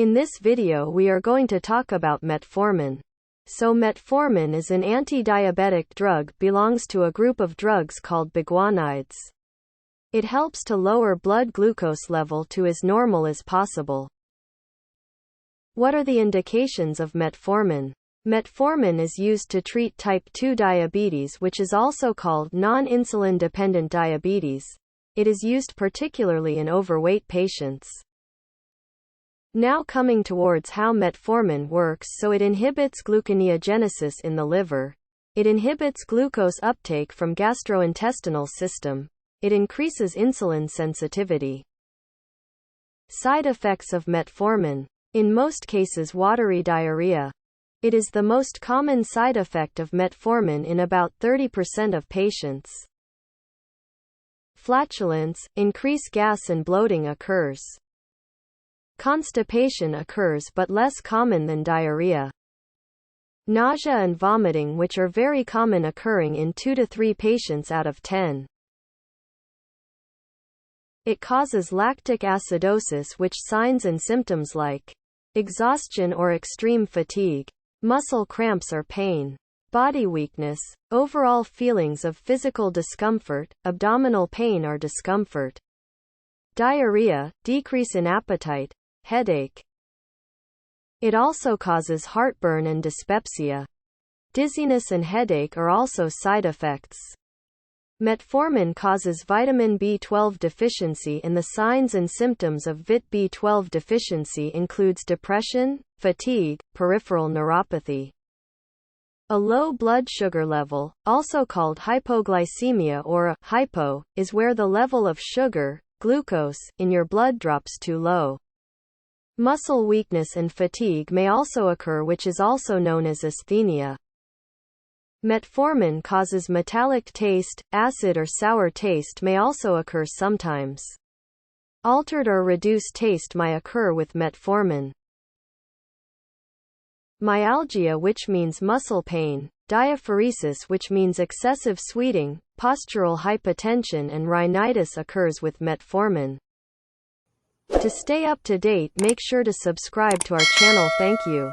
In this video we are going to talk about metformin. So metformin is an anti-diabetic drug, belongs to a group of drugs called biguanides. It helps to lower blood glucose level to as normal as possible. What are the indications of metformin? Metformin is used to treat type 2 diabetes, which is also called non-insulin dependent diabetes. It is used particularly in overweight patients. Now coming towards how metformin works. So it inhibits gluconeogenesis in the liver. It inhibits glucose uptake from gastrointestinal system. It increases insulin sensitivity. Side effects of metformin. In most cases, watery diarrhea. It is the most common side effect of metformin in about 30% of patients. Flatulence, increased gas and bloating occurs. Constipation occurs but less common than diarrhea. Nausea and vomiting, which are very common, occurring in 2 to 3 patients out of 10. It causes lactic acidosis, which signs and symptoms like exhaustion or extreme fatigue, muscle cramps or pain, body weakness, overall feelings of physical discomfort, abdominal pain or discomfort, diarrhea, decrease in appetite, headache. It also causes heartburn and dyspepsia. Dizziness and headache are also side effects. Metformin causes vitamin B12 deficiency, and the signs and symptoms of Vit B12 deficiency includes depression, fatigue, peripheral neuropathy. A low blood sugar level, also called hypoglycemia or a hypo, is where the level of sugar, glucose, in your blood drops too low. Muscle weakness and fatigue may also occur, which is also known as asthenia. Metformin causes metallic taste, acid or sour taste may also occur sometimes. Altered or reduced taste may occur with metformin. Myalgia, which means muscle pain, diaphoresis, which means excessive sweating, postural hypotension, and rhinitis occurs with metformin. To stay up to date, make sure to subscribe to our channel. Thank you.